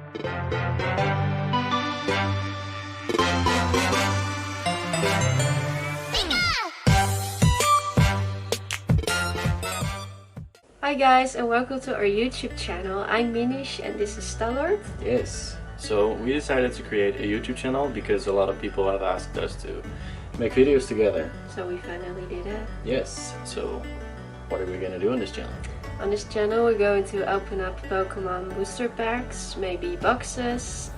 Hi guys, and welcome to our YouTube channel. I'm Minish and this is Stallard. Yes, so we decided to create a YouTube channel because a lot of people have asked us to make videos together. So we finally did it. Yes, so what are we gonna do on this channel? On this channel we're going to open up Pokemon booster packs, maybe boxes,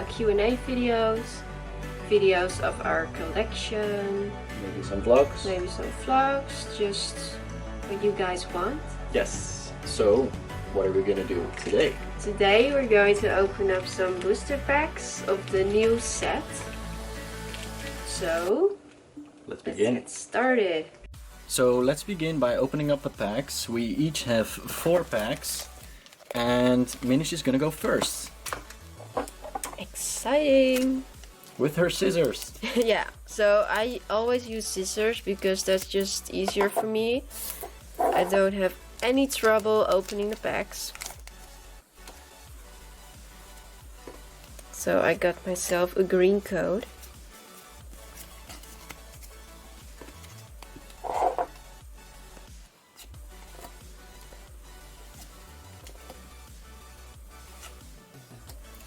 Q&A videos of our collection. Maybe some vlogs? Maybe some vlogs, just what you guys want. Yes, so what are we gonna do today? Today we're going to open up some booster packs of the new set. So, Let's begin. Let's get started. So let's begin by opening up the packs. We each have 4 packs and Minish is gonna go first. Exciting! With her scissors. Yeah, so I always use scissors because that's just easier for me. I don't have any trouble opening the packs. So I got myself a green code.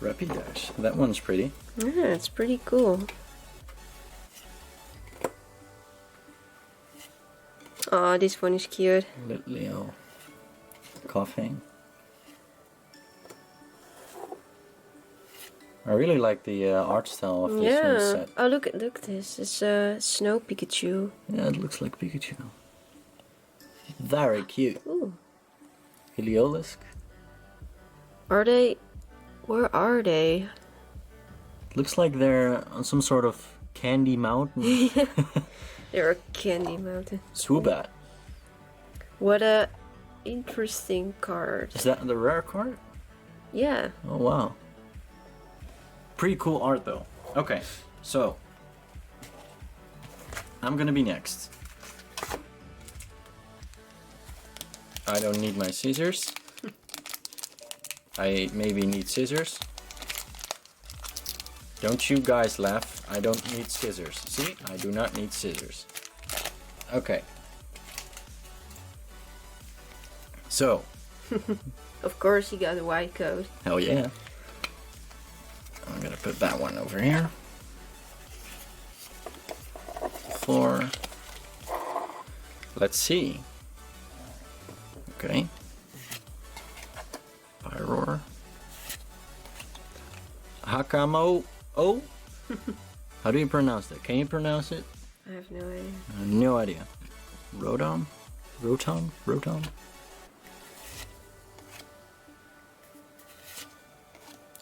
Rapidash, that one's pretty. Yeah, it's pretty cool. Oh, this one is cute. Leo coughing. I really like the art style of this new set. Oh, look at this. It's a snow Pikachu. Yeah, it looks like Pikachu. Very cute. Ooh. Heliolisk. Are they? Where are they? Looks like they're on some sort of candy mountain. They're a candy mountain. Swoobat. What a interesting card. Is that the rare card? Yeah. Oh wow. Pretty cool art though. Okay, so I'm gonna be next. I don't need my scissors. I maybe need scissors. Don't you guys laugh. I don't need scissors. See? I do not need scissors. Okay. So. Of course you got a white code. Hell yeah. I'm gonna put that one over here. 4. Let's see. Okay. Pyroar. Hakamo. Oh. How do you pronounce that? Can you pronounce it? I have no idea. No idea. Rotom? Rotom? Rotom?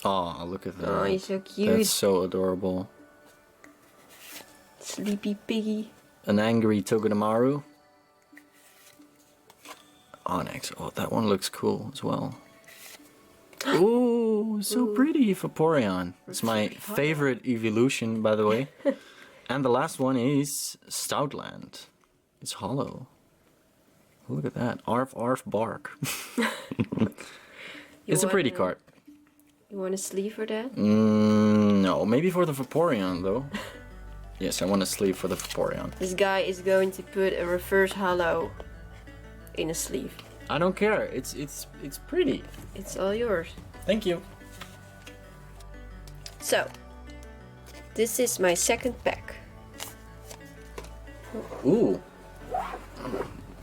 Oh, look at that. Oh, he's so cute. That's so adorable. Sleepy piggy. An angry Togedemaru. Onyx. Oh, that one looks cool as well. Ooh, so pretty, Vaporeon. It's my favorite evolution, by the way. And the last one is Stoutland. It's hollow. Look at that. Arf, arf, bark. It's a pretty card. You want a sleeve for that? No, maybe for the Vaporeon, though. Yes, I want a sleeve for the Vaporeon. This guy is going to put a reverse hollow in a sleeve. I don't care. It's pretty. It's all yours. Thank you. So, this is my second pack. Ooh.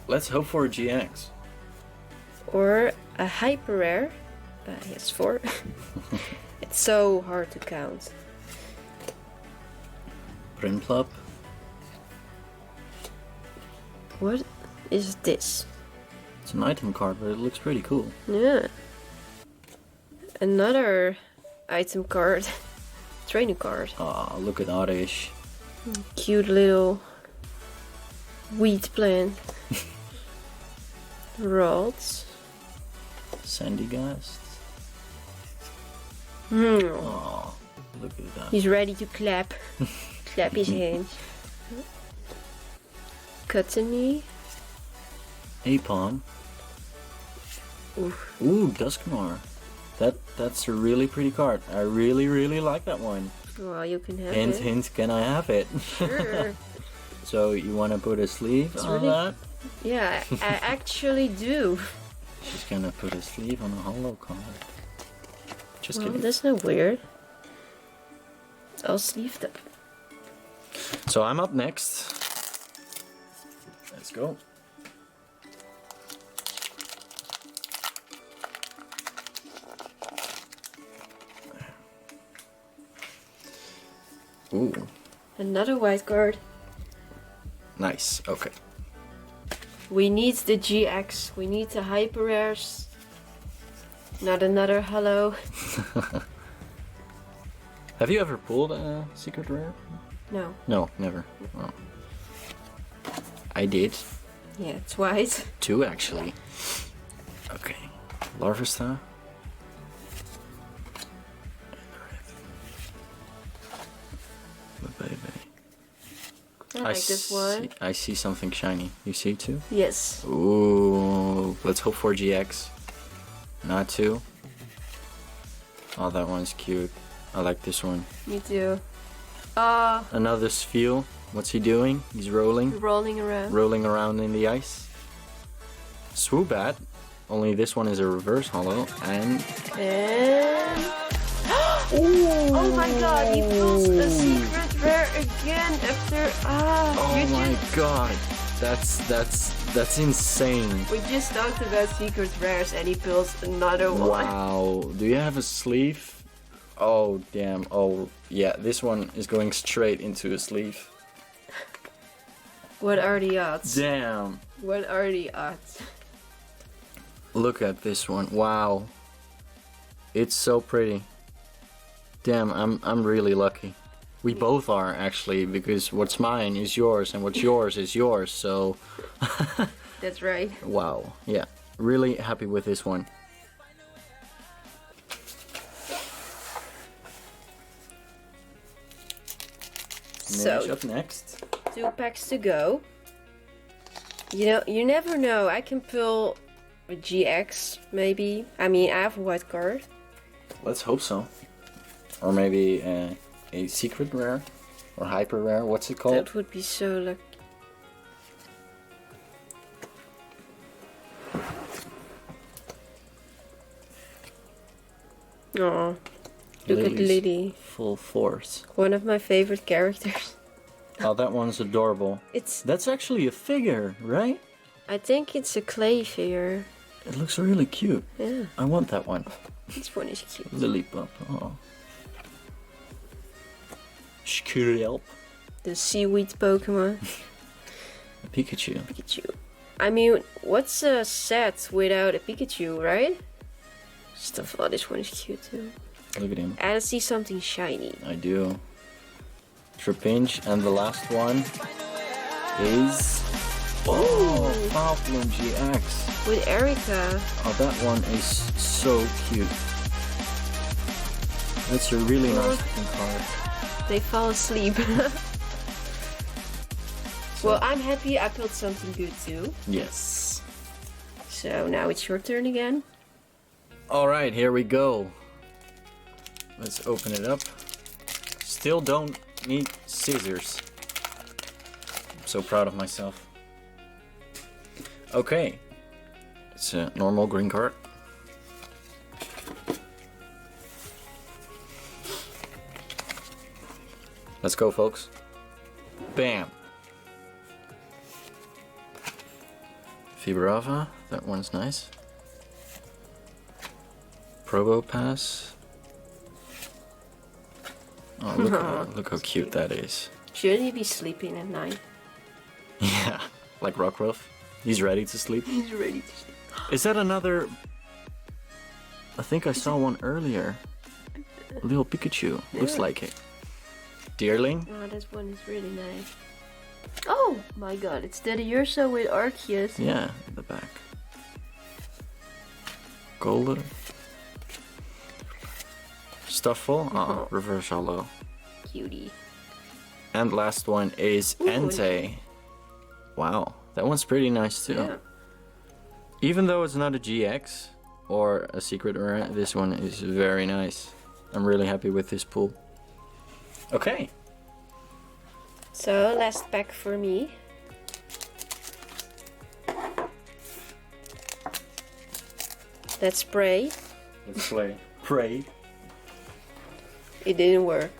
Let's hope for a GX. Or a hyper rare. Yes, 4. It's so hard to count. Prinplup. What is this? It's an item card, but it looks pretty cool. Yeah. Another item card. Trainer card. Ah, look at Oddish. Cute little wheat plant. Rods. Sandygast. Mm. Oh, look at that. He's ready to clap. Clap his hands. Cuttany. Apon. Oof. Ooh, Dusknoir. That's a really pretty card. I really like that one. Well, you can have Hint, it. hint, can I have it? Sure. So you want to put a sleeve It's on really- that? Yeah, I actually do. She's gonna put a sleeve on a holo card. Just Well, kidding. that's not weird. It's all sleeved up. So I'm up next. Let's go. Ooh, Another white card. nice. Okay. We need the GX. We need the hyper rares. Not another hello. Have you ever pulled a secret rare? No. No, never. Oh. I did. Yeah, twice. 2 actually. Okay. Larvesta. Baby. I like this one. I see something shiny. You see too? Yes. Ooh, let's hope for GX. Not 2. Oh, that one's cute. I like this one. Me too. Another Spheal. What's he doing? He's rolling. Rolling around. Rolling around in the ice. Swoobat. Only this one is a reverse holo. And... And... Oh my god, he pulls a secret rare again after... Oh you my just... god. That's insane. We just talked about secret rares and he pulls another one. Wow. Do you have a sleeve? Oh, damn. Oh, yeah. This one is going straight into a sleeve. What are the odds? Damn. What are the odds? Look at this one. Wow. It's so pretty. Damn, I'm really lucky. We both are actually, because what's mine is yours and what's yours is yours, so That's right. wow. Yeah. Really happy with this one. So, Mage up next. 2 packs to go. You know, you never know. I can pull a GX, maybe. I mean, I have a white card. Let's hope so. Or maybe a secret rare or hyper rare. What's it called? That would be so lucky. Oh, look at Lily's Lily. Full force. One of my favorite characters. Oh, that one's adorable. It's. That's actually a figure, right? I think it's a clay figure. It looks really cute. Yeah, I want that one. this one is cute. Lillipup. Oh. Skrelp. The seaweed Pokemon. Pikachu. Pikachu. I mean, what's a set without a Pikachu, right? Stuff. Oh, this one is cute too. Look at him. And I see something shiny. I do. Trapinch, and the last one is... Oh, Poplin GX. With Erica. Oh, that one is so cute. That's a really nice looking card. They fall asleep. Well, I'm happy I pulled something good too. Yes. So now it's your turn again. Alright, here we go. Let's open it up. Still don't need scissors. I'm so proud of myself. Okay. It's a normal green card. Let's go, folks. Bam. Fibrava, that one's nice. Probopass. Oh, look how cute that is. Should he be sleeping at night? Yeah, like Rockruff. He's ready to sleep. He's ready to sleep. Is that another... I think I saw one earlier. A little Pikachu. Looks Yeah. like it. Deerling. Oh, this one is really nice. Oh my god, it's Daddy Urso with Arceus. Yeah, in the back. Golden. Stufful. Oh, reverse hollow. Cutie. And last one is Ooh, Entei. Wow, that one's pretty nice too. Yeah. Even though it's not a GX, or a secret rare, this one is very nice. I'm really happy with this pull. Okay. So last pack for me. Let's pray. Let's play. Pray. It didn't work.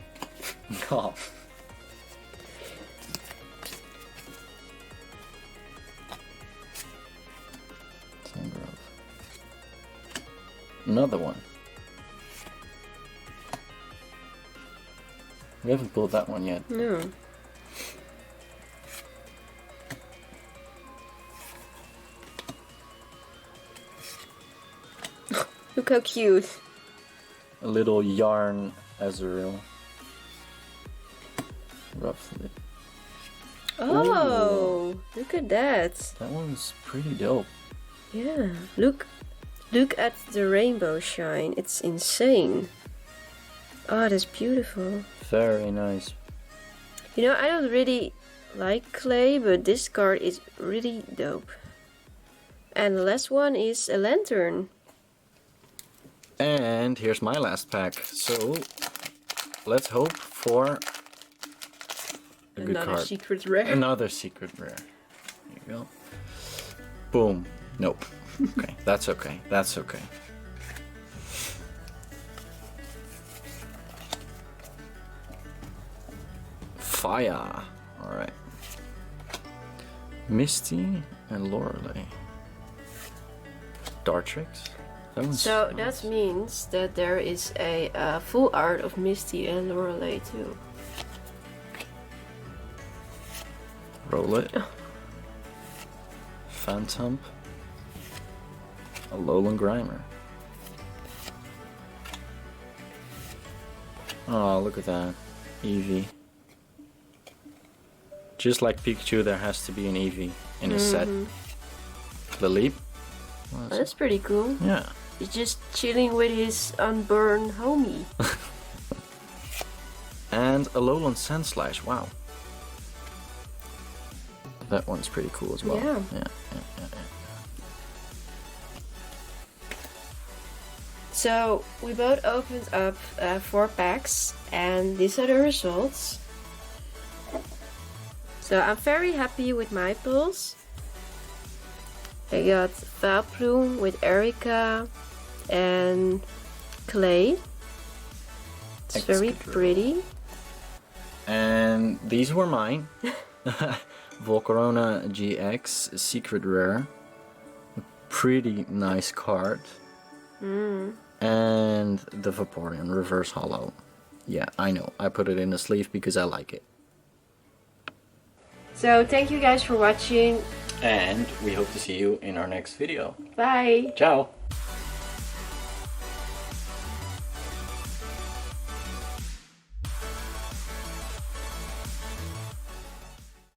Oh. Another one. We haven't pulled that one yet. No. Look how cute. A little yarn Azrael. Roughly. Oh, look at that. That one's pretty dope. Yeah, look at the rainbow shine. It's insane. Oh, that's beautiful. Very nice. You know, I don't really like clay, but this card is really dope. And the last one is a lantern. And here's my last pack. So let's hope for a good Another card. secret rare. Another secret rare. There you go. Boom. Nope. Okay, that's okay. That's okay. Fire. Alright. Misty and Lorelei. Dartrix. So that means that there is a full art of Misty and Lorelei too. Roll it. Phantom. A Alolan Grimer. Oh, look at that. Eevee. Just like Pikachu, there has to be an Eevee in a set. The leap. Oh, that's pretty cool. Yeah. He's just chilling with his unburned homie. And a Alolan Sandslash. Wow. That one's pretty cool as well. Yeah. So we both opened up 4 packs, and these are the results. So I'm very happy with my pulls. I got Valplume with Erica and Clay. It's very pretty. And these were mine. Volcarona GX Secret Rare. A pretty nice card. And the Vaporeon Reverse Hollow. Yeah, I know. I put it in the sleeve because I like it. So thank you guys for watching. And we hope to see you in our next video. Bye. Ciao.